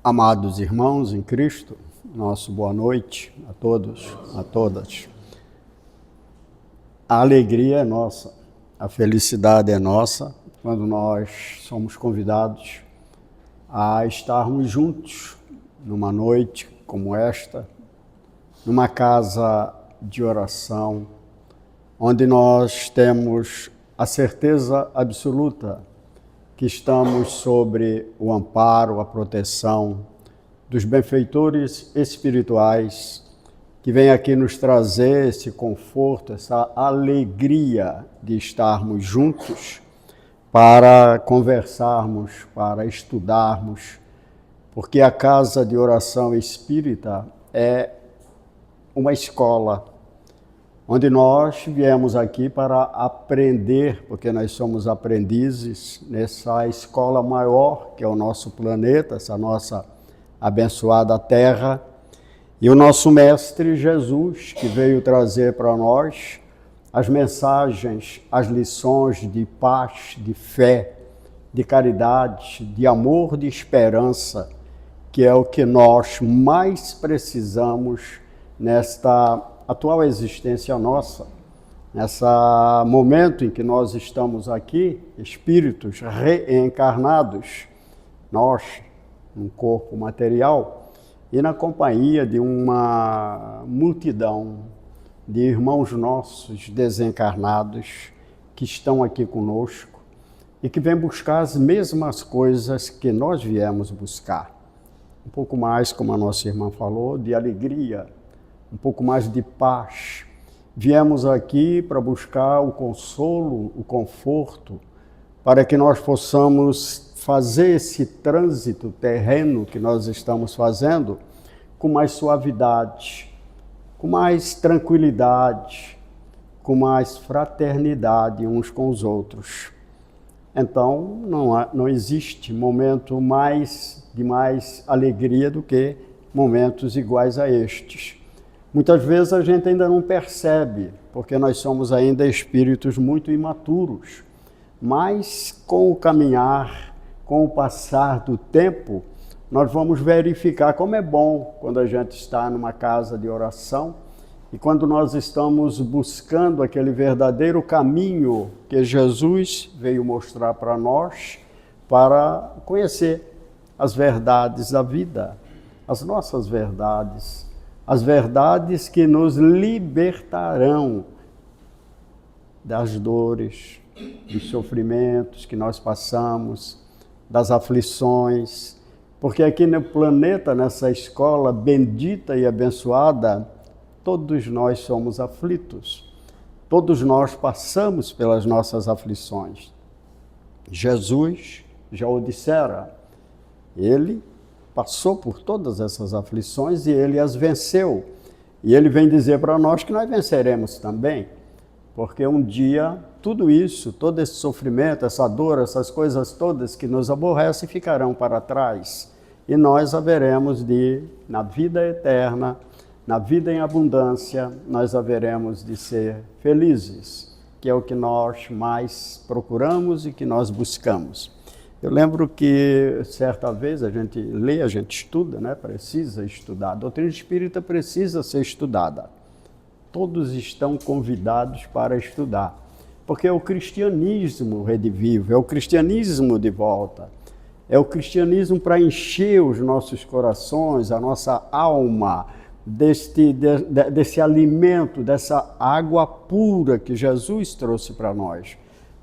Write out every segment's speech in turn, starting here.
Amados irmãos em Cristo, nosso boa noite a todos, a todas. A alegria é nossa, a felicidade é nossa quando nós somos convidados a estarmos juntos numa noite como esta, numa casa de oração, onde nós temos a certeza absoluta que estamos sobre o amparo, a proteção dos benfeitores espirituais que vêm aqui nos trazer esse conforto, essa alegria de estarmos juntos para conversarmos, para estudarmos, porque a casa de oração espírita é uma escola onde nós viemos aqui para aprender, porque nós somos aprendizes nessa escola maior que é o nosso planeta, essa nossa abençoada terra, e o nosso mestre Jesus, que veio trazer para nós as mensagens, as lições de paz, de fé, de caridade, de amor, de esperança, que é o que nós mais precisamos nesta atual existência nossa, nesse momento em que nós estamos aqui, espíritos reencarnados, nós, um corpo material, e na companhia de uma multidão de irmãos nossos desencarnados que estão aqui conosco e que vêm buscar as mesmas coisas que nós viemos buscar. Um pouco mais, como a nossa irmã falou, de alegria, um pouco mais de paz. Viemos aqui para buscar o consolo, o conforto, para que nós possamos fazer esse trânsito terreno que nós estamos fazendo com mais suavidade, com mais tranquilidade, com mais fraternidade uns com os outros. Então, não existe momento de mais alegria do que momentos iguais a estes. Muitas vezes a gente ainda não percebe, porque nós somos ainda espíritos muito imaturos, mas com o caminhar, com o passar do tempo, nós vamos verificar como é bom quando a gente está numa casa de oração e quando nós estamos buscando aquele verdadeiro caminho que Jesus veio mostrar para nós, para conhecer as verdades da vida, as nossas verdades, as verdades que nos libertarão das dores, dos sofrimentos que nós passamos, das aflições, porque aqui no planeta, nessa escola bendita e abençoada, todos nós somos aflitos, todos nós passamos pelas nossas aflições. Jesus já o dissera, ele passou por todas essas aflições e ele as venceu. E ele vem dizer para nós que nós venceremos também, porque um dia tudo isso, todo esse sofrimento, essa dor, essas coisas todas que nos aborrecem ficarão para trás. E nós haveremos na vida eterna, na vida em abundância, nós haveremos de ser felizes, que é o que nós mais procuramos e que nós buscamos. Eu lembro que, certa vez, a gente lê, a gente estuda, né? Precisa estudar. A doutrina espírita precisa ser estudada. Todos estão convidados para estudar, porque é o cristianismo redivivo, é o cristianismo de volta, é o cristianismo para encher os nossos corações, a nossa alma, desse alimento, dessa água pura que Jesus trouxe para nós,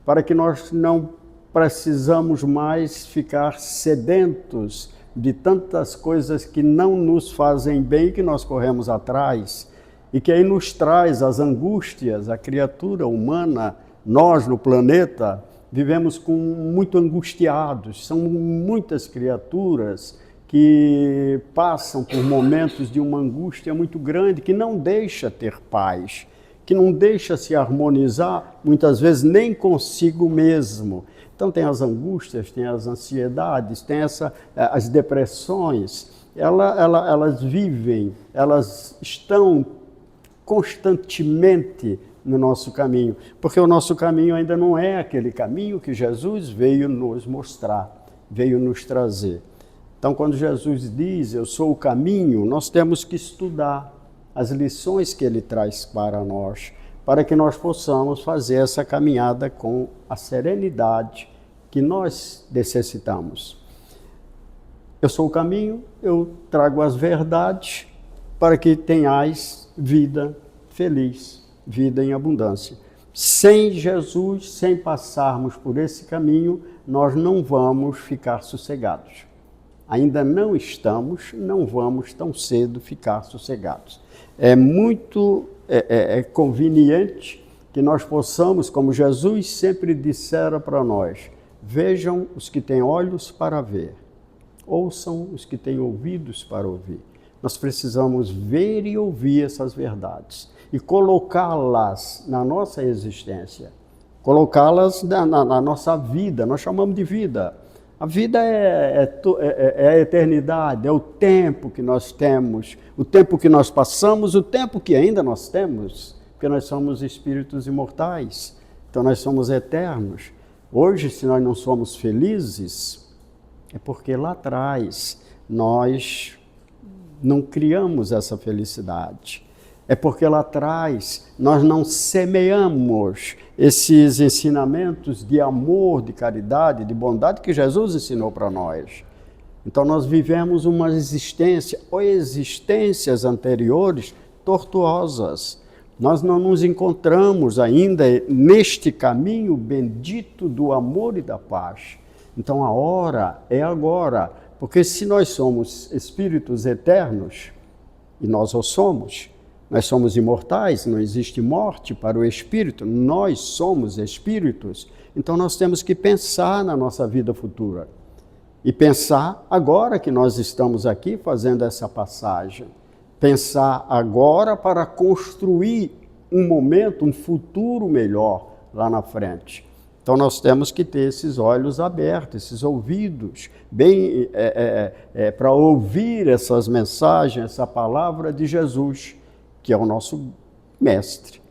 para que nós não precisamos mais ficar sedentos de tantas coisas que não nos fazem bem, que nós corremos atrás, e que aí nos traz as angústias. A criatura humana, nós no planeta, vivemos muito angustiados. São muitas criaturas que passam por momentos de uma angústia muito grande, que não deixa ter paz, que não deixa se harmonizar, muitas vezes nem consigo mesmo. Então tem as angústias, tem as ansiedades, tem as depressões, elas vivem, elas estão constantemente no nosso caminho, porque o nosso caminho ainda não é aquele caminho que Jesus veio nos mostrar, veio nos trazer. Então, quando Jesus diz, eu sou o caminho, nós temos que estudar as lições que ele traz para nós, para que nós possamos fazer essa caminhada com a serenidade que nós necessitamos. Eu sou o caminho, eu trago as verdades para que tenhais vida feliz, vida em abundância. Sem Jesus, sem passarmos por esse caminho, nós não vamos ficar sossegados. Ainda não estamos, não vamos tão cedo ficar sossegados. É muito conveniente que nós possamos, como Jesus sempre dissera para nós, vejam os que têm olhos para ver, ouçam os que têm ouvidos para ouvir. Nós precisamos ver e ouvir essas verdades e colocá-las na nossa existência, colocá-las na nossa vida. Nós chamamos de vida. A vida é a eternidade, é o tempo que nós temos, o tempo que nós passamos, o tempo que ainda nós temos, porque nós somos espíritos imortais, então nós somos eternos. Hoje, se nós não somos felizes, é porque lá atrás nós não criamos essa felicidade. É porque lá atrás nós não semeamos esses ensinamentos de amor, de caridade, de bondade que Jesus ensinou para nós. Então nós vivemos uma existência ou existências anteriores tortuosas. Nós não nos encontramos ainda neste caminho bendito do amor e da paz. Então a hora é agora, porque se nós somos espíritos eternos, e nós o somos, nós somos imortais, não existe morte para o espírito, nós somos espíritos, então nós temos que pensar na nossa vida futura. E pensar agora que nós estamos aqui fazendo essa passagem. Pensar agora para construir um momento, um futuro melhor lá na frente. Então nós temos que ter esses olhos abertos, esses ouvidos, bem para ouvir essas mensagens, essa palavra de Jesus, que é o nosso mestre,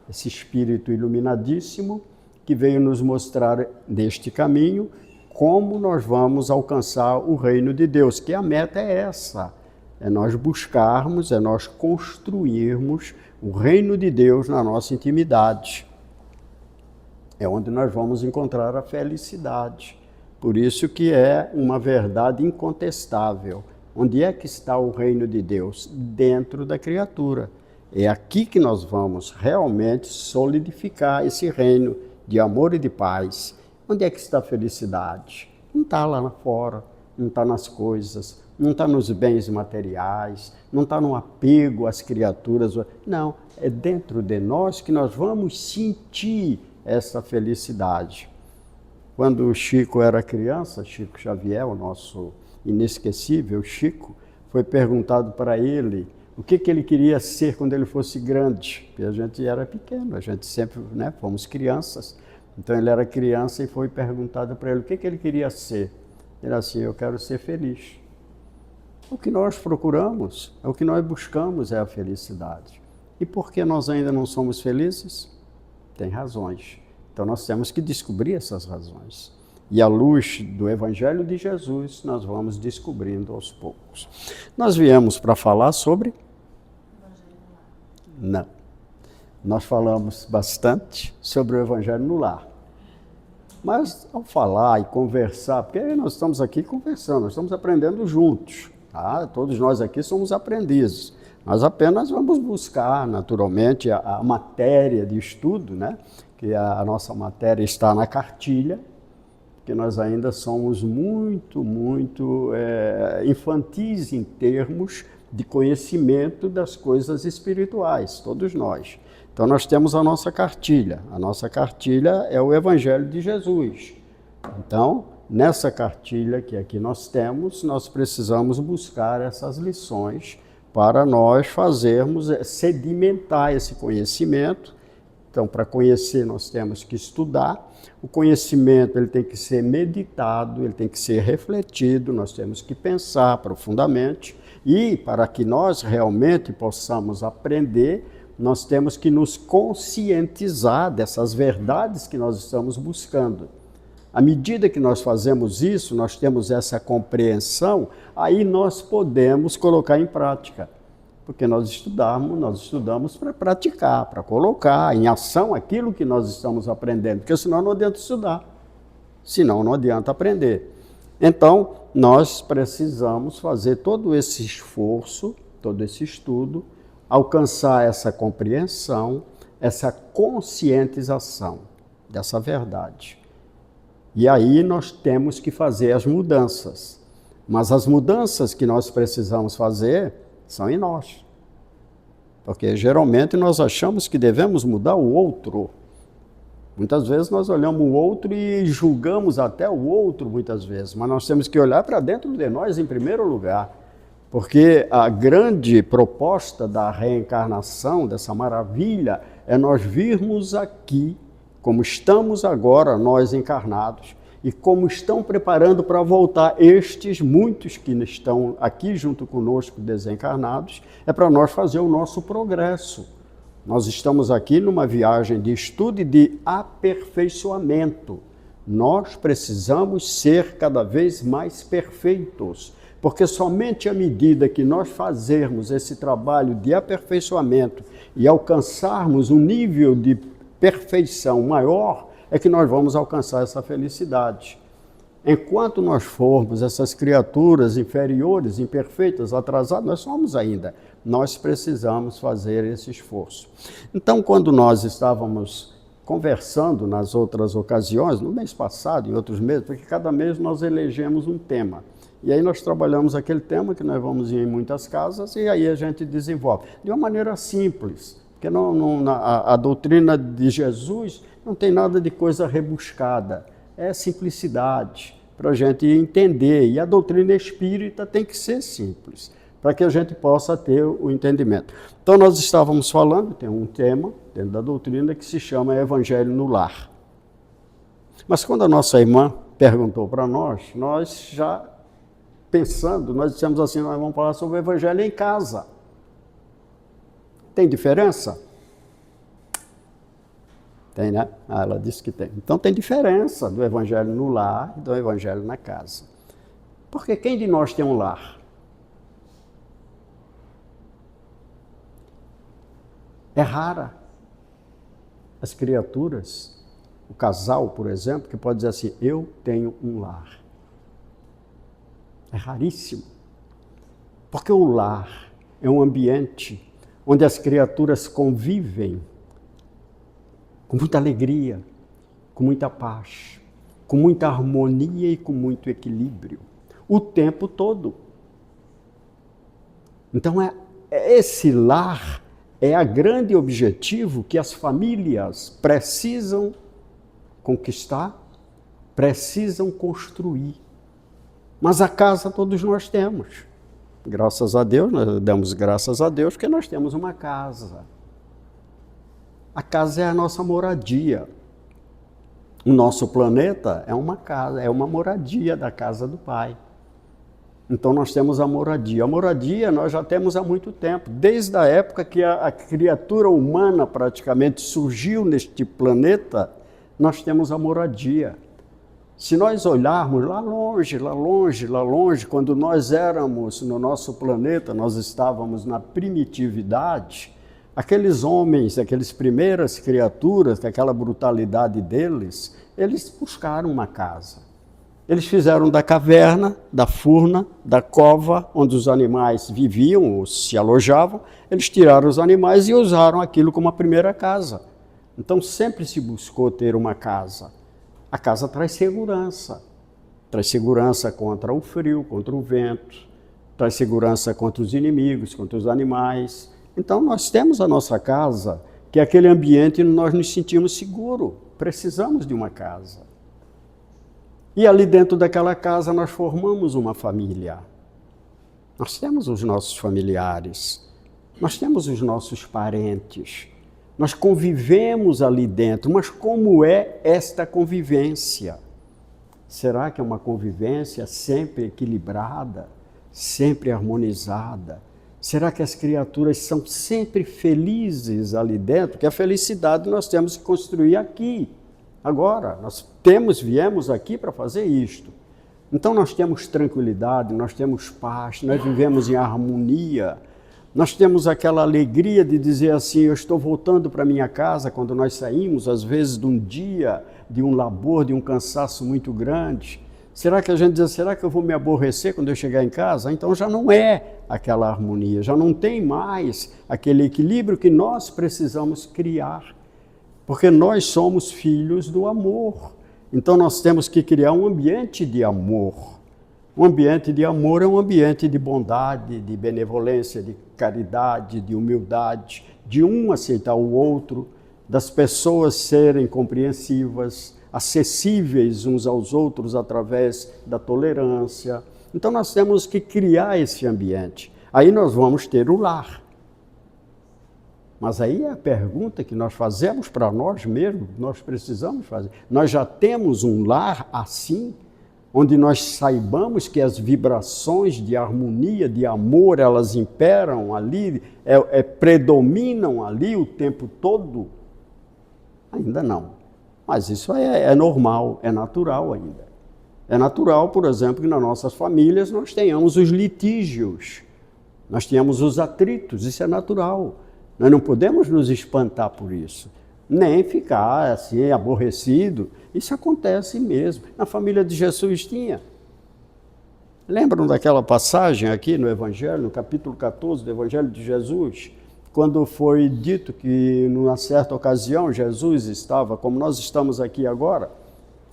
esse Espírito iluminadíssimo que veio nos mostrar neste caminho como nós vamos alcançar o reino de Deus, que a meta é essa, é nós buscarmos, é nós construirmos o reino de Deus na nossa intimidade. É onde nós vamos encontrar a felicidade. Por isso que é uma verdade incontestável. Onde é que está o reino de Deus? Dentro da criatura. É aqui que nós vamos realmente solidificar esse reino de amor e de paz. Onde é que está a felicidade? Não está lá fora, não está nas coisas, não está nos bens materiais, não está no apego às criaturas. Não, é dentro de nós que nós vamos sentir essa felicidade. Quando o Chico era criança, Chico Xavier, o nosso inesquecível Chico, foi perguntado para ele o que ele queria ser quando ele fosse grande, porque a gente era pequeno, a gente sempre, fomos crianças, então ele era criança e foi perguntado para ele o que ele queria ser. Ele assim, eu quero ser feliz. O que nós procuramos, o que nós buscamos é a felicidade. E por que nós ainda não somos felizes? Tem razões. Então nós temos que descobrir essas razões. E à luz do Evangelho de Jesus, nós vamos descobrindo aos poucos. Nós viemos para falar sobre... Não. Nós falamos bastante sobre o Evangelho no lar. Mas ao falar e conversar, porque nós estamos aqui conversando, nós estamos aprendendo juntos. Tá? Todos nós aqui somos aprendizes. Nós apenas vamos buscar, naturalmente, a matéria de estudo, que a nossa matéria está na cartilha, que nós ainda somos muito infantis em termos de conhecimento das coisas espirituais, todos nós. Então nós temos a nossa cartilha é o Evangelho de Jesus. Então, nessa cartilha que aqui nós temos, nós precisamos buscar essas lições para nós fazermos, sedimentar esse conhecimento. Então, para conhecer, nós temos que estudar. O conhecimento ele tem que ser meditado, ele tem que ser refletido, nós temos que pensar profundamente. E, para que nós realmente possamos aprender, nós temos que nos conscientizar dessas verdades que nós estamos buscando. À medida que nós fazemos isso, nós temos essa compreensão, aí nós podemos colocar em prática. Porque nós estudamos para praticar, para colocar em ação aquilo que nós estamos aprendendo, porque senão não adianta estudar, senão não adianta aprender. Então, nós precisamos fazer todo esse esforço, todo esse estudo, alcançar essa compreensão, essa conscientização dessa verdade. E aí nós temos que fazer as mudanças. Mas as mudanças que nós precisamos fazer são em nós. Porque geralmente nós achamos que devemos mudar o outro. Muitas vezes nós olhamos o outro e julgamos até o outro, muitas vezes. Mas nós temos que olhar para dentro de nós em primeiro lugar. Porque a grande proposta da reencarnação, dessa maravilha, é nós virmos aqui, como estamos agora, nós encarnados, e como estão preparando para voltar estes muitos que estão aqui junto conosco desencarnados, é para nós fazer o nosso progresso. Nós estamos aqui numa viagem de estudo e de aperfeiçoamento. Nós precisamos ser cada vez mais perfeitos, porque somente à medida que nós fazermos esse trabalho de aperfeiçoamento e alcançarmos um nível de perfeição maior, é que nós vamos alcançar essa felicidade. Enquanto nós formos essas criaturas inferiores, imperfeitas, atrasadas, nós somos ainda. Nós precisamos fazer esse esforço. Então, quando nós estávamos conversando nas outras ocasiões, no mês passado, em outros meses, porque cada mês nós elegemos um tema. E aí nós trabalhamos aquele tema que nós vamos ir em muitas casas e aí a gente desenvolve. De uma maneira simples, porque a doutrina de Jesus não tem nada de coisa rebuscada, é simplicidade, para a gente entender. E a doutrina espírita tem que ser simples, para que a gente possa ter o entendimento. Então nós estávamos falando, tem um tema dentro da doutrina que se chama Evangelho no Lar. Mas quando a nossa irmã perguntou para nós já pensando, nós dissemos assim, nós vamos falar sobre o Evangelho em casa. Tem diferença? Tem, né? Ela disse que tem. Então tem diferença do Evangelho no lar e do Evangelho na casa. Porque quem de nós tem um lar? É rara as criaturas, o casal, por exemplo, que pode dizer assim, eu tenho um lar. É raríssimo. Porque o lar é um ambiente onde as criaturas convivem com muita alegria, com muita paz, com muita harmonia e com muito equilíbrio, o tempo todo. Então, esse lar é o grande objetivo que as famílias precisam conquistar, precisam construir. Mas a casa todos nós temos. Graças a Deus, nós damos graças a Deus porque nós temos uma casa. A casa é a nossa moradia. O nosso planeta é uma casa, é uma moradia da casa do Pai. Então nós temos a moradia. A moradia nós já temos há muito tempo, desde a época que a criatura humana praticamente surgiu neste planeta, nós temos a moradia. Se nós olharmos lá longe, quando nós éramos no nosso planeta, nós estávamos na primitividade, aqueles homens, aquelas primeiras criaturas, com aquela brutalidade deles, eles buscaram uma casa. Eles fizeram da caverna, da furna, da cova, onde os animais viviam ou se alojavam, eles tiraram os animais e usaram aquilo como a primeira casa. Então sempre se buscou ter uma casa. A casa traz segurança contra o frio, contra o vento, traz segurança contra os inimigos, contra os animais. Então nós temos a nossa casa, que é aquele ambiente onde nós nos sentimos seguros, precisamos de uma casa. E ali dentro daquela casa nós formamos uma família. Nós temos os nossos familiares, nós temos os nossos parentes, nós convivemos ali dentro, mas como é esta convivência? Será que é uma convivência sempre equilibrada, sempre harmonizada? Será que as criaturas são sempre felizes ali dentro? Porque a felicidade nós temos que construir aqui. Agora, viemos aqui para fazer isto. Então nós temos tranquilidade, nós temos paz, nós vivemos em harmonia, nós temos aquela alegria de dizer assim, eu estou voltando para minha casa quando nós saímos, às vezes de um dia, de um labor, de um cansaço muito grande. Será que a gente diz, será que eu vou me aborrecer quando eu chegar em casa? Então já não é aquela harmonia, já não tem mais aquele equilíbrio que nós precisamos criar, porque nós somos filhos do amor. Então nós temos que criar um ambiente de amor. Um ambiente de amor é um ambiente de bondade, de benevolência, de caridade, de humildade, de um aceitar o outro, das pessoas serem compreensivas, acessíveis uns aos outros através da tolerância. Então nós temos que criar esse ambiente. Aí nós vamos ter o lar. Mas aí é a pergunta que nós fazemos para nós mesmos, nós precisamos fazer. Nós já temos um lar assim, onde nós saibamos que as vibrações de harmonia, de amor, elas imperam ali, predominam ali o tempo todo? Ainda não. Mas isso é normal, é natural ainda. É natural, por exemplo, que nas nossas famílias nós tenhamos os litígios, nós tenhamos os atritos, isso é natural. Nós não podemos nos espantar por isso, nem ficar assim aborrecido. Isso acontece mesmo. Na família de Jesus tinha. Lembram daquela passagem aqui no Evangelho, no capítulo 14 do Evangelho de Jesus, quando foi dito que, numa certa ocasião, Jesus estava, como nós estamos aqui agora,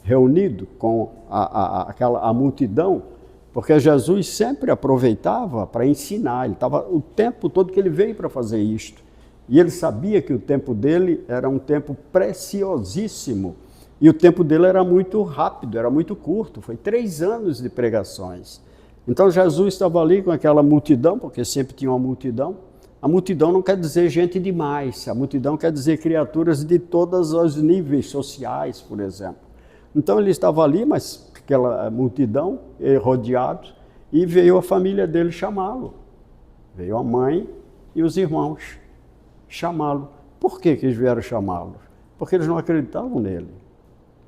reunido com a multidão, porque Jesus sempre aproveitava para ensinar, ele estava o tempo todo que ele veio para fazer isto. E ele sabia que o tempo dele era um tempo preciosíssimo. E o tempo dele era muito rápido, era muito curto. Foi 3 anos de pregações. Então Jesus estava ali com aquela multidão, porque sempre tinha uma multidão. A multidão não quer dizer gente demais. A multidão quer dizer criaturas de todos os níveis sociais, por exemplo. Então ele estava ali, mas aquela multidão, rodeado, e veio a família dele chamá-lo. Veio a mãe e os irmãos chamá-lo. Por que eles vieram chamá-lo? Porque eles não acreditavam nele,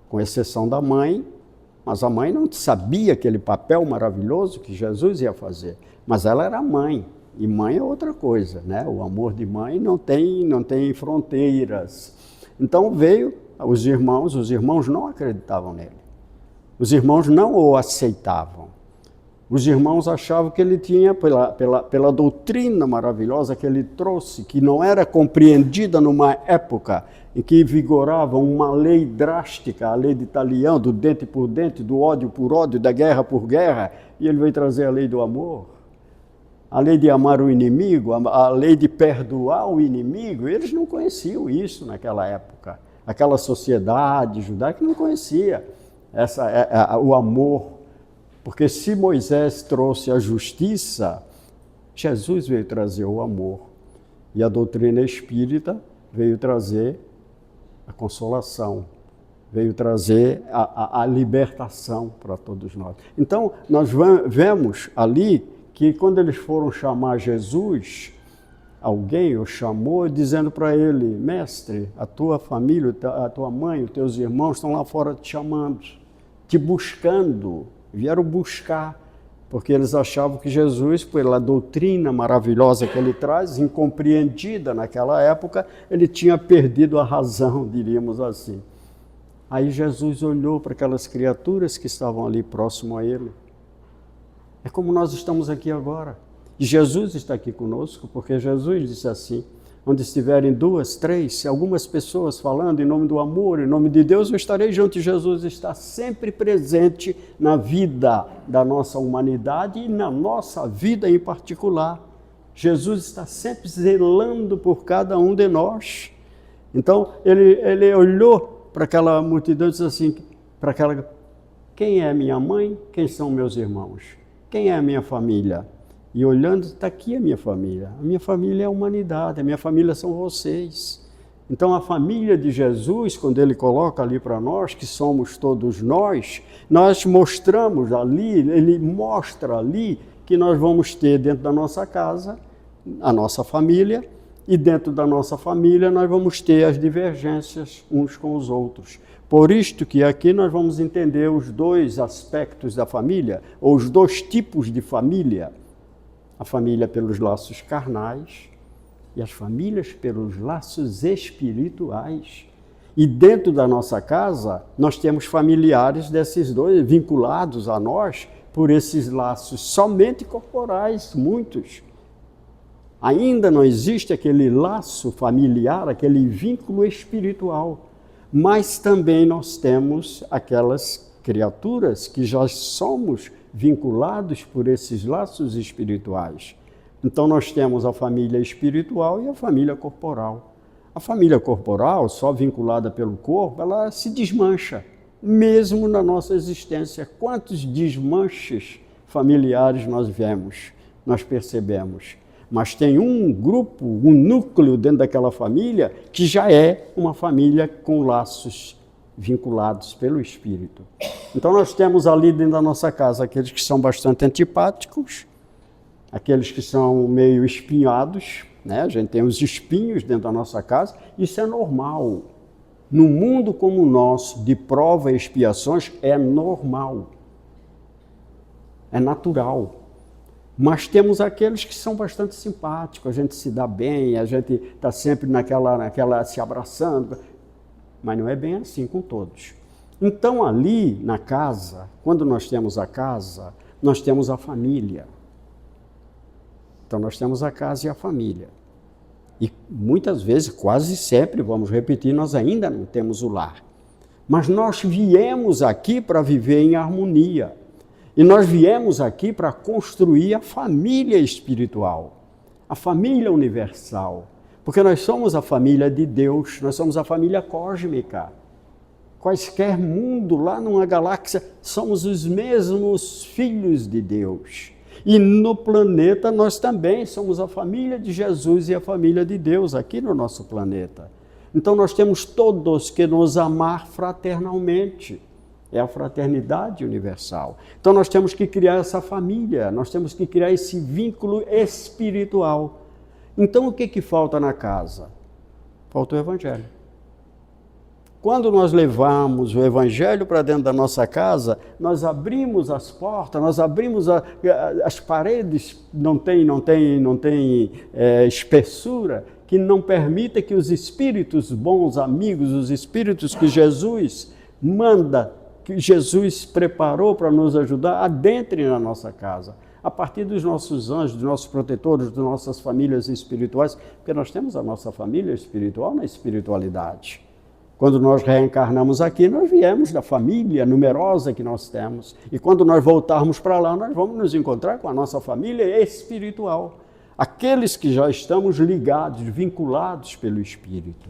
com exceção da mãe, mas a mãe não sabia aquele papel maravilhoso que Jesus ia fazer, mas ela era mãe, e mãe é outra coisa, né? O amor de mãe não tem fronteiras. Então veio os irmãos não acreditavam nele, os irmãos não o aceitavam. Os irmãos achavam que ele tinha, pela doutrina maravilhosa que ele trouxe, que não era compreendida numa época em que vigorava uma lei drástica, a lei de Talião, do dente por dente, do ódio por ódio, da guerra por guerra, e ele veio trazer a lei do amor, a lei de amar o inimigo, a lei de perdoar o inimigo. Eles não conheciam isso naquela época. Aquela sociedade judaica não conhecia o amor. Porque se Moisés trouxe a justiça, Jesus veio trazer o amor. E a doutrina espírita veio trazer a consolação, veio trazer a libertação para todos nós. Então, nós vemos ali que quando eles foram chamar Jesus, alguém o chamou dizendo para ele, mestre, a tua família, a tua mãe, os teus irmãos estão lá fora te chamando, te buscando. Vieram buscar, porque eles achavam que Jesus, pela doutrina maravilhosa que ele traz, incompreendida naquela época, ele tinha perdido a razão, diríamos assim. Aí Jesus olhou para aquelas criaturas que estavam ali próximo a ele. É como nós estamos aqui agora. E Jesus está aqui conosco, porque Jesus disse assim, onde estiverem 2, 3, algumas pessoas falando em nome do amor, em nome de Deus, eu estarei junto. Jesus está sempre presente na vida da nossa humanidade e na nossa vida em particular. Jesus está sempre zelando por cada um de nós. Então, ele olhou para aquela multidão e disse assim, quem é minha mãe? Quem são meus irmãos? Quem é a minha família? E olhando, está aqui a minha família. A minha família é a humanidade, a minha família são vocês. Então a família de Jesus, quando ele coloca ali para nós, que somos todos nós mostramos ali, ele mostra ali que nós vamos ter dentro da nossa casa, a nossa família, e dentro da nossa família nós vamos ter as divergências uns com os outros. Por isto que aqui nós vamos entender os dois aspectos da família, ou os dois tipos de família. A família pelos laços carnais e as famílias pelos laços espirituais. E dentro da nossa casa, nós temos familiares desses dois, vinculados a nós por esses laços somente corporais, muitos. Ainda não existe aquele laço familiar, aquele vínculo espiritual. Mas também nós temos aquelas criaturas que já somos vinculados por esses laços espirituais. Então nós temos a família espiritual e a família corporal. A família corporal, só vinculada pelo corpo, ela se desmancha, mesmo na nossa existência. Quantos desmanches familiares nós vemos, nós percebemos? Mas tem um grupo, um núcleo dentro daquela família que já é uma família com laços vinculados pelo Espírito. Então nós temos ali dentro da nossa casa aqueles que são bastante antipáticos, aqueles que são meio espinhados, né? A gente tem os espinhos dentro da nossa casa, isso é normal. No mundo como o nosso, de prova e expiações, é normal, é natural. Mas temos aqueles que são bastante simpáticos, a gente se dá bem, a gente está sempre naquela se abraçando, mas não é bem assim com todos. Então ali na casa, quando nós temos a casa, nós temos a família. Então nós temos a casa e a família. E muitas vezes, quase sempre, vamos repetir, nós ainda não temos o lar. Mas nós viemos aqui para viver em harmonia. E nós viemos aqui para construir a família espiritual, a família universal, porque nós somos a família de Deus, nós somos a família cósmica. Quaisquer mundo lá numa galáxia, somos os mesmos filhos de Deus. E no planeta nós também somos a família de Jesus e a família de Deus aqui no nosso planeta. Então nós temos todos que nos amar fraternalmente. É a fraternidade universal. Então nós temos que criar essa família, nós temos que criar esse vínculo espiritual. Então o que falta na casa? Falta o Evangelho. Quando nós levamos o Evangelho para dentro da nossa casa, nós abrimos as portas, nós abrimos as paredes, não tem espessura, que não permita que os espíritos bons, amigos, os espíritos que Jesus manda, que Jesus preparou para nos ajudar, adentrem na nossa casa, a partir dos nossos anjos, dos nossos protetores, das nossas famílias espirituais, porque nós temos a nossa família espiritual na espiritualidade. Quando nós reencarnamos aqui, nós viemos da família numerosa que nós temos. E quando nós voltarmos para lá, nós vamos nos encontrar com a nossa família espiritual. Aqueles que já estamos ligados, vinculados pelo Espírito.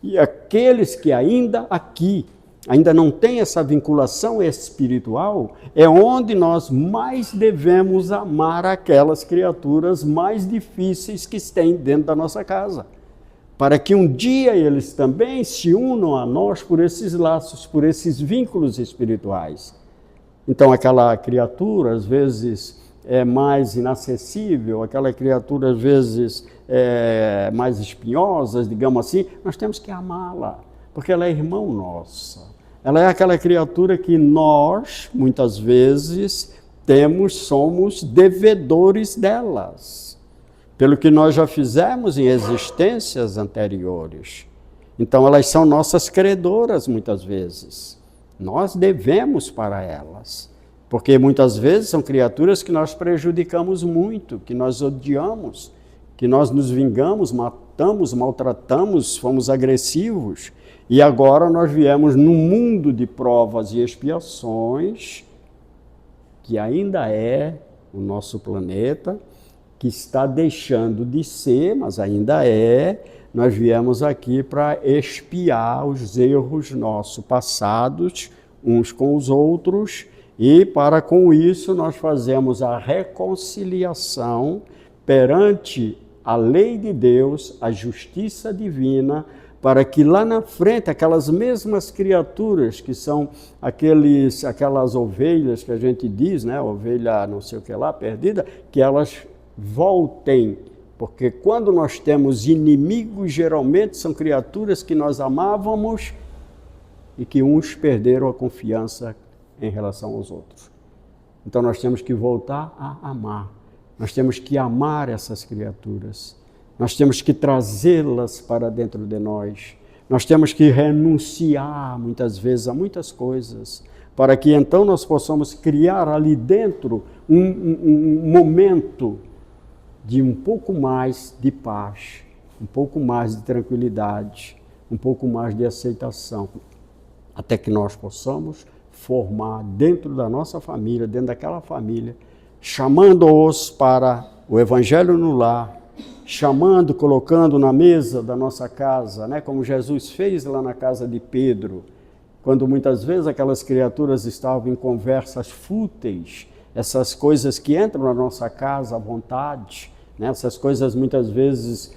E aqueles que ainda aqui, ainda não têm essa vinculação espiritual, é onde nós mais devemos amar aquelas criaturas mais difíceis que têm dentro da nossa casa. Para que um dia eles também se unam a nós por esses laços, por esses vínculos espirituais. Então aquela criatura, às vezes, é mais inacessível, aquela criatura, às vezes, é mais espinhosa, digamos assim, nós temos que amá-la, porque ela é irmão nossa. Ela é aquela criatura que nós, muitas vezes, somos devedores delas, pelo que nós já fizemos em existências anteriores. Então elas são nossas credoras muitas vezes. Nós devemos para elas, porque muitas vezes são criaturas que nós prejudicamos muito, que nós odiamos, que nós nos vingamos, matamos, maltratamos, fomos agressivos. E agora nós viemos num mundo de provas e expiações, que ainda é o nosso planeta, que está deixando de ser, mas ainda é. Nós viemos aqui para expiar os erros nossos passados, uns com os outros, e para com isso nós fazemos a reconciliação perante a lei de Deus, a justiça divina, para que lá na frente aquelas mesmas criaturas que são aquelas ovelhas que a gente diz, né, ovelha não sei o que lá, perdida, que elas voltem, porque quando nós temos inimigos, geralmente são criaturas que nós amávamos e que uns perderam a confiança em relação aos outros. Então nós temos que voltar a amar. Nós temos que amar essas criaturas. Nós temos que trazê-las para dentro de nós. Nós temos que renunciar muitas vezes a muitas coisas, para que então nós possamos criar ali dentro um momento de um pouco mais de paz, um pouco mais de tranquilidade, um pouco mais de aceitação, até que nós possamos formar dentro da nossa família, dentro daquela família, chamando-os para o Evangelho no lar, chamando, colocando na mesa da nossa casa, né, como Jesus fez lá na casa de Pedro, quando muitas vezes aquelas criaturas estavam em conversas fúteis, essas coisas que entram na nossa casa à vontade, né, essas coisas muitas vezes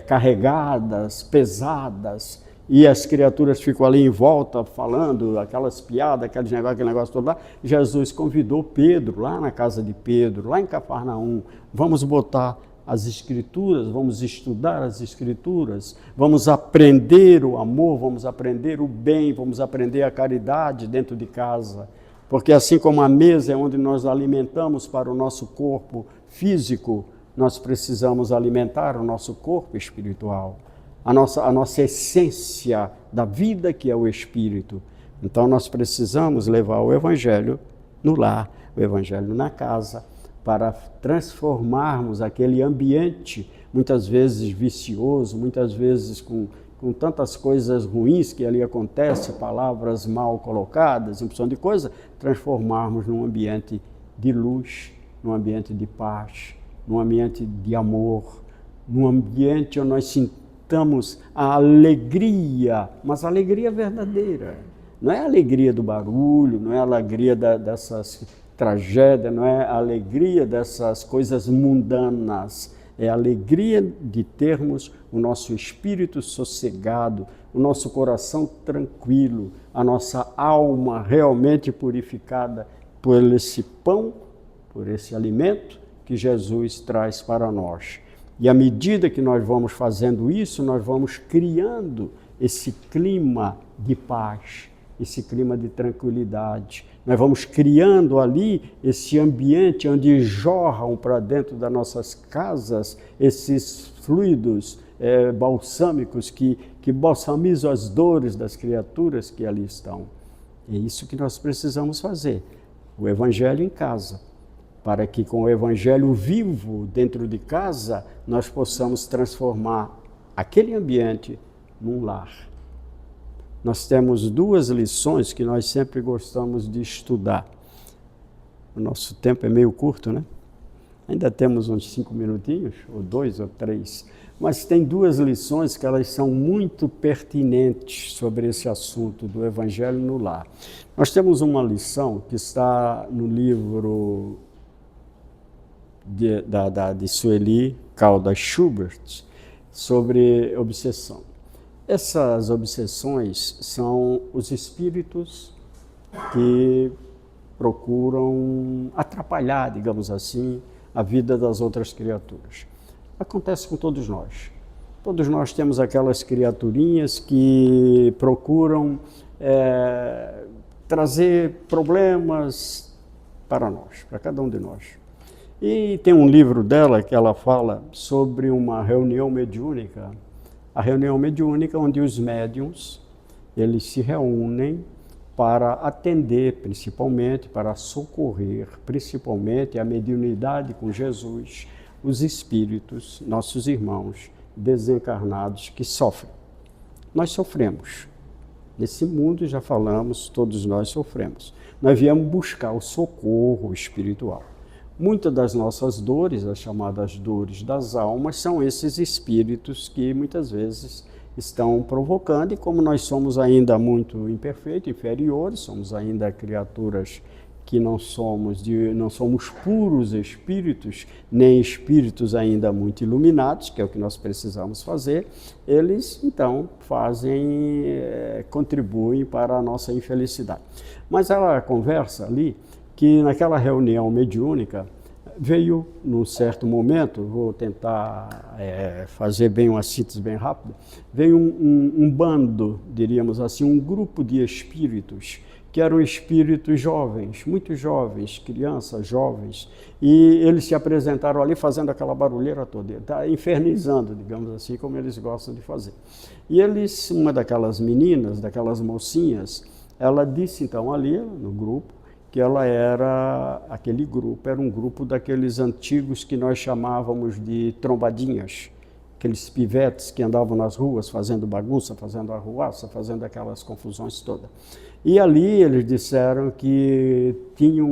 carregadas, pesadas, e as criaturas ficam ali em volta falando aquelas piadas, aquele negócio todo lá. Jesus convidou Pedro lá na casa de Pedro, lá em Cafarnaum, vamos botar as Escrituras, vamos estudar as Escrituras, vamos aprender o amor, vamos aprender o bem, vamos aprender a caridade dentro de casa. Porque assim como a mesa é onde nós alimentamos para o nosso corpo físico, nós precisamos alimentar o nosso corpo espiritual, a nossa essência da vida que é o Espírito. Então nós precisamos levar o Evangelho no lar, o Evangelho na casa, para transformarmos aquele ambiente, muitas vezes vicioso, muitas vezes com tantas coisas ruins que ali acontecem, palavras mal colocadas, opção de coisa, transformarmos num ambiente de luz, num ambiente de paz, num ambiente de amor, num ambiente onde nós sintamos a alegria, mas a alegria verdadeira. Não é a alegria do barulho, não é a alegria dessas tragédia, não é a alegria dessas coisas mundanas, é a alegria de termos o nosso espírito sossegado, o nosso coração tranquilo, a nossa alma realmente purificada por esse pão, por esse alimento que Jesus traz para nós. E à medida que nós vamos fazendo isso, nós vamos criando esse clima de paz, esse clima de tranquilidade. Nós vamos criando ali esse ambiente onde jorram para dentro das nossas casas esses fluidos balsâmicos que balsamizam as dores das criaturas que ali estão. É isso que nós precisamos fazer, o Evangelho em casa, para que com o Evangelho vivo dentro de casa nós possamos transformar aquele ambiente num lar. Nós temos duas lições que nós sempre gostamos de estudar. O nosso tempo é meio curto, né? Ainda temos uns 5 minutinhos, ou 2 ou 3, mas tem duas lições que elas são muito pertinentes sobre esse assunto do Evangelho no lar. Nós temos uma lição que está no livro de Sueli Caldas Schubert sobre obsessão. Essas obsessões são os espíritos que procuram atrapalhar, digamos assim, a vida das outras criaturas. Acontece com todos nós. Todos nós temos aquelas criaturinhas que procuram trazer problemas para nós, para cada um de nós. E tem um livro dela que ela fala sobre uma reunião mediúnica, a reunião mediúnica onde os médiuns, eles se reúnem para atender, principalmente, para socorrer, principalmente a mediunidade com Jesus, os espíritos, nossos irmãos desencarnados que sofrem. Nós sofremos. Nesse mundo, já falamos, todos nós sofremos. Nós viemos buscar o socorro espiritual. Muitas das nossas dores, as chamadas dores das almas, são esses espíritos que muitas vezes estão provocando, e como nós somos ainda muito imperfeitos, inferiores, somos ainda criaturas que não somos puros espíritos, nem espíritos ainda muito iluminados, que é o que nós precisamos fazer, eles então contribuem para a nossa infelicidade. Mas ela conversa ali que naquela reunião mediúnica, veio num certo momento, vou tentar fazer bem uma síntese bem rápida, veio um bando, diríamos assim, um grupo de espíritos, que eram espíritos jovens, muito jovens, crianças jovens, e eles se apresentaram ali fazendo aquela barulheira toda, tá, infernizando, digamos assim, como eles gostam de fazer. E eles, uma daquelas meninas, daquelas mocinhas, ela disse então ali no grupo, que ela era, aquele grupo era um grupo daqueles antigos que nós chamávamos de trombadinhas, aqueles pivetes que andavam nas ruas fazendo bagunça, fazendo arruaça, fazendo aquelas confusões todas. E ali eles disseram que tinham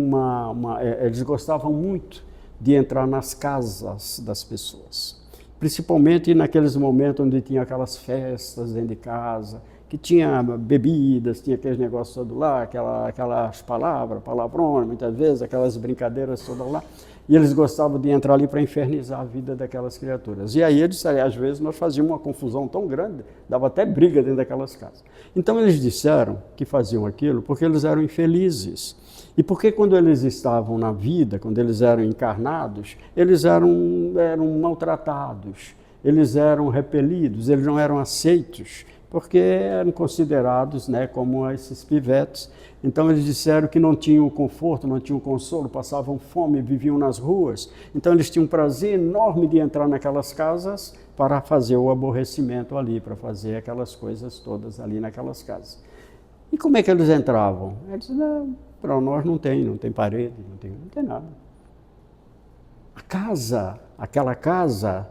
eles gostavam muito de entrar nas casas das pessoas, principalmente naqueles momentos onde tinha aquelas festas dentro de casa, que tinha bebidas, tinha aqueles negócios todos lá, aquelas palavrões, muitas vezes, aquelas brincadeiras todas lá, e eles gostavam de entrar ali para infernizar a vida daquelas criaturas. E aí eles, às vezes, nós fazíamos uma confusão tão grande, dava até briga dentro daquelas casas. Então eles disseram que faziam aquilo porque eles eram infelizes. E porque quando eles estavam na vida, quando eles eram encarnados, eles eram maltratados, eles eram repelidos, eles não eram aceitos, porque eram considerados, né, como esses pivetes. Então eles disseram que não tinham conforto, não tinham consolo, passavam fome, viviam nas ruas. Então eles tinham um prazer enorme de entrar naquelas casas para fazer o aborrecimento ali, para fazer aquelas coisas todas ali naquelas casas. E como é que eles entravam? Eles disseram, para nós não tem parede, não tem nada. A casa,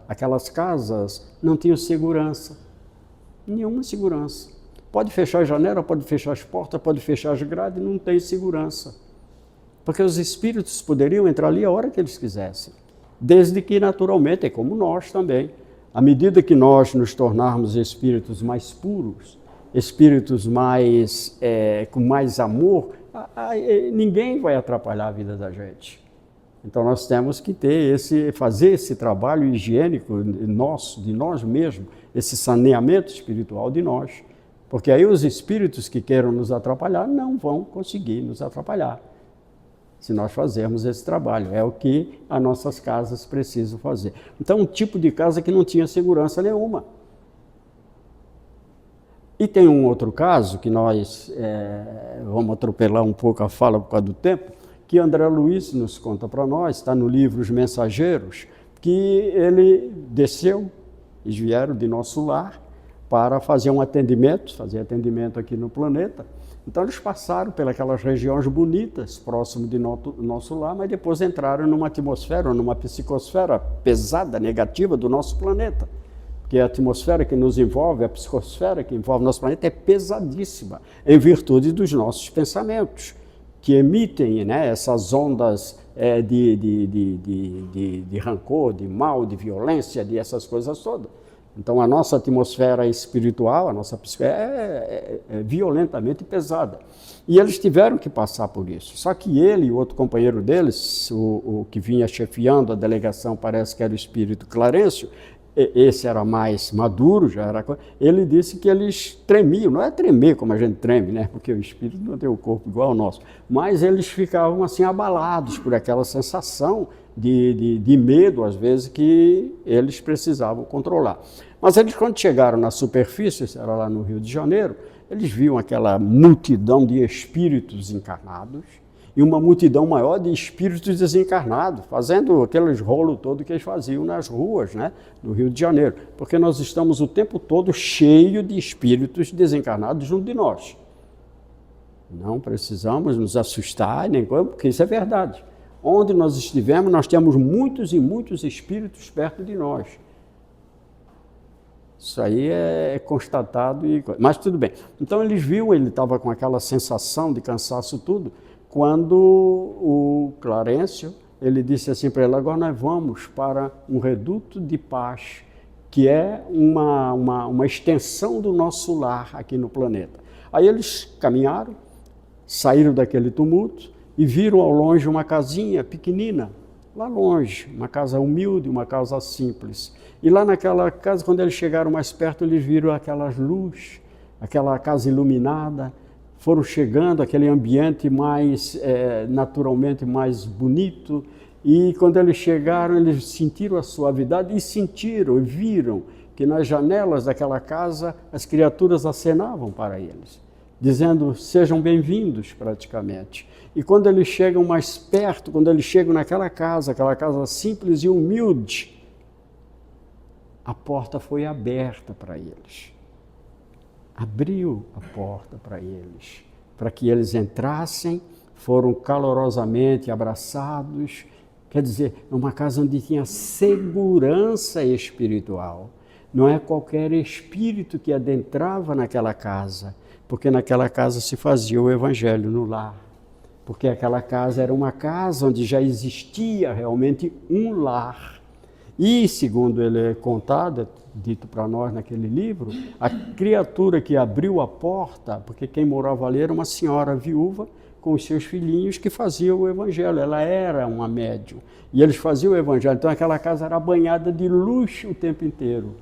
aquelas casas não tinham segurança. Nenhuma segurança. Pode fechar a janela, pode fechar as portas, pode fechar as grades, não tem segurança. Porque os espíritos poderiam entrar ali a hora que eles quisessem. Desde que, naturalmente, é como nós também. À medida que nós nos tornarmos espíritos mais puros, espíritos mais, com mais amor, ninguém vai atrapalhar a vida da gente. Então nós temos que fazer esse trabalho higiênico nosso, de nós mesmos, esse saneamento espiritual de nós. Porque aí os espíritos que queiram nos atrapalhar não vão conseguir nos atrapalhar, se nós fazermos esse trabalho. É o que as nossas casas precisam fazer. Então, um tipo de casa que não tinha segurança nenhuma. E tem um outro caso, que nós vamos atropelar um pouco a fala por causa do tempo, que André Luiz nos conta para nós, está no livro Os Mensageiros, que ele desceu, eles vieram de nosso lar para fazer atendimento aqui no planeta. Então eles passaram pelas regiões bonitas, próximo de nosso lar, mas depois entraram numa atmosfera, numa psicosfera pesada, negativa do nosso planeta. Porque a atmosfera que nos envolve, a psicosfera que envolve o nosso planeta é pesadíssima, em virtude dos nossos pensamentos, que emitem, né, essas ondas de rancor, de mal, de violência, de essas coisas todas. Então a nossa atmosfera espiritual, a nossa psicosfera é violentamente pesada. E eles tiveram que passar por isso. Só que ele e o outro companheiro deles, o que vinha chefiando a delegação, parece que era o espírito Clarencio, esse era mais maduro, ele disse que eles tremiam, não é tremer como a gente treme, né? Porque o espírito não tem o corpo igual ao nosso, mas eles ficavam assim abalados por aquela sensação de medo, às vezes, que eles precisavam controlar. Mas eles, quando chegaram na superfície, isso era lá no Rio de Janeiro, eles viam aquela multidão de espíritos encarnados, e uma multidão maior de espíritos desencarnados, fazendo aqueles rolos todo que eles faziam nas ruas, né, do Rio de Janeiro, porque nós estamos o tempo todo cheio de espíritos desencarnados junto de nós. Não precisamos nos assustar, nem coisa, porque isso é verdade. Onde nós estivermos, nós temos muitos e muitos espíritos perto de nós. Isso aí é constatado, mas tudo bem. Então eles viram, ele estava com aquela sensação de cansaço tudo, quando o Clarencio, ele disse assim para ele, agora nós vamos para um reduto de paz, que é uma extensão do nosso lar aqui no planeta. Aí eles caminharam, saíram daquele tumulto e viram ao longe uma casinha pequenina, lá longe, uma casa humilde, uma casa simples. E lá naquela casa, quando eles chegaram mais perto, eles viram aquelas luzes, aquela casa iluminada, foram chegando, aquele ambiente mais, naturalmente mais bonito, E quando eles chegaram, eles sentiram a suavidade e sentiram, e viram que nas janelas daquela casa as criaturas acenavam para eles, dizendo, sejam bem-vindos praticamente. E quando eles chegam mais perto, quando eles chegam naquela casa, aquela casa simples e humilde, a porta foi aberta para eles. Abriu a porta para eles, para que eles entrassem, foram calorosamente abraçados. Quer dizer, uma casa onde tinha segurança espiritual. Não é qualquer espírito que adentrava naquela casa, porque naquela casa se fazia o evangelho no lar. Porque aquela casa era uma casa onde já existia realmente um lar. E, segundo ele é contado, dito para nós naquele livro, a criatura que abriu a porta, porque quem morava ali era uma senhora viúva com os seus filhinhos que faziam o evangelho. Ela era uma médium e eles faziam o evangelho. Então aquela casa era banhada de luz o tempo inteiro.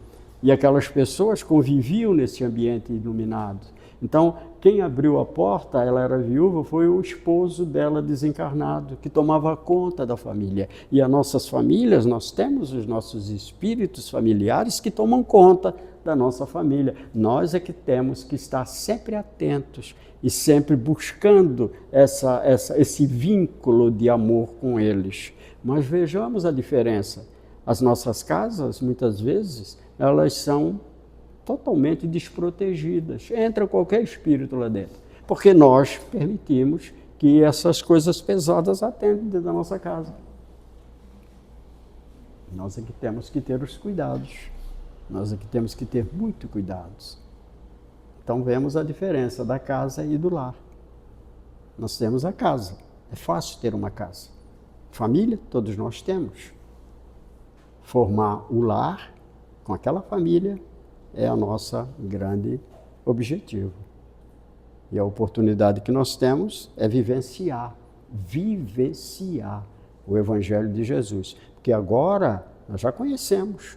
E aquelas pessoas conviviam nesse ambiente iluminado. Então, quem abriu a porta, ela era viúva, foi o esposo dela desencarnado, que tomava conta da família. E as nossas famílias, nós temos os nossos espíritos familiares que tomam conta da nossa família. Nós é que temos que estar sempre atentos e sempre buscando esse vínculo de amor com eles. Mas vejamos a diferença. As nossas casas, muitas vezes, elas são totalmente desprotegidas. Entra qualquer espírito lá dentro, porque nós permitimos que essas coisas pesadas atendam dentro da nossa casa. Nós é que temos que ter os cuidados. Nós é que temos que ter muito cuidados. Então vemos a diferença da casa e do lar. Nós temos a casa. É fácil ter uma casa. Família, todos nós temos. Formar o lar com aquela família é a nossa grande objetivo. E a oportunidade que nós temos é vivenciar o Evangelho de Jesus. Porque agora nós já conhecemos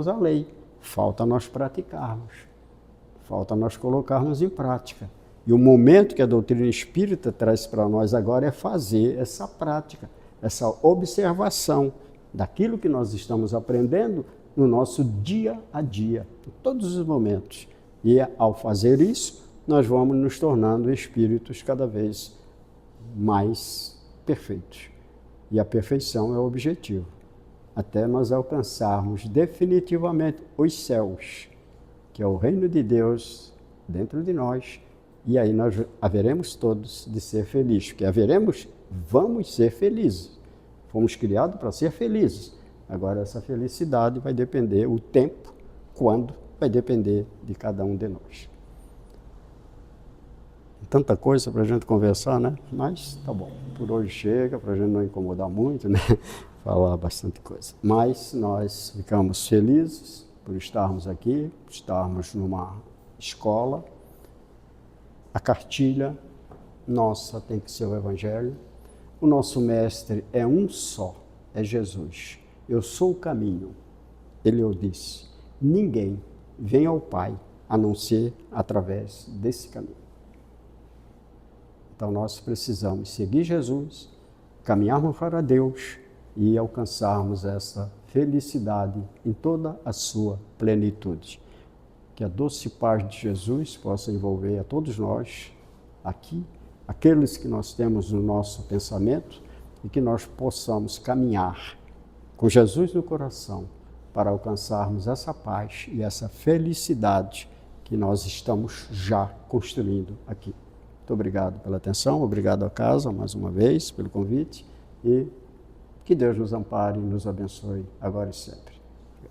a lei. Falta nós praticarmos, falta nós colocarmos em prática. E o momento que a doutrina espírita traz para nós agora é fazer essa prática, essa observação daquilo que nós estamos aprendendo no nosso dia a dia, em todos os momentos. E ao fazer isso, nós vamos nos tornando espíritos cada vez mais perfeitos. E a perfeição é o objetivo, até nós alcançarmos definitivamente os céus, que é o reino de Deus dentro de nós, e aí nós haveremos todos de ser felizes, porque vamos ser felizes. Fomos criados para ser felizes. Agora, essa felicidade vai depender, o tempo, quando, vai depender de cada um de nós. Tanta coisa para a gente conversar, né? Mas tá bom, por hoje chega, para a gente não incomodar muito, né? Falar bastante coisa. Mas nós ficamos felizes por estarmos aqui, por estarmos numa escola. A cartilha nossa tem que ser o Evangelho. O nosso mestre é um só, é Jesus. Eu sou o caminho, ele o disse. Ninguém vem ao Pai a não ser através desse caminho. Então nós precisamos seguir Jesus, caminharmos para Deus e alcançarmos essa felicidade em toda a sua plenitude. Que a doce paz de Jesus possa envolver a todos nós aqui, aqueles que nós temos no nosso pensamento, e que nós possamos caminhar com Jesus no coração, para alcançarmos essa paz e essa felicidade que nós estamos já construindo aqui. Muito obrigado pela atenção, obrigado à casa mais uma vez pelo convite e que Deus nos ampare e nos abençoe agora e sempre.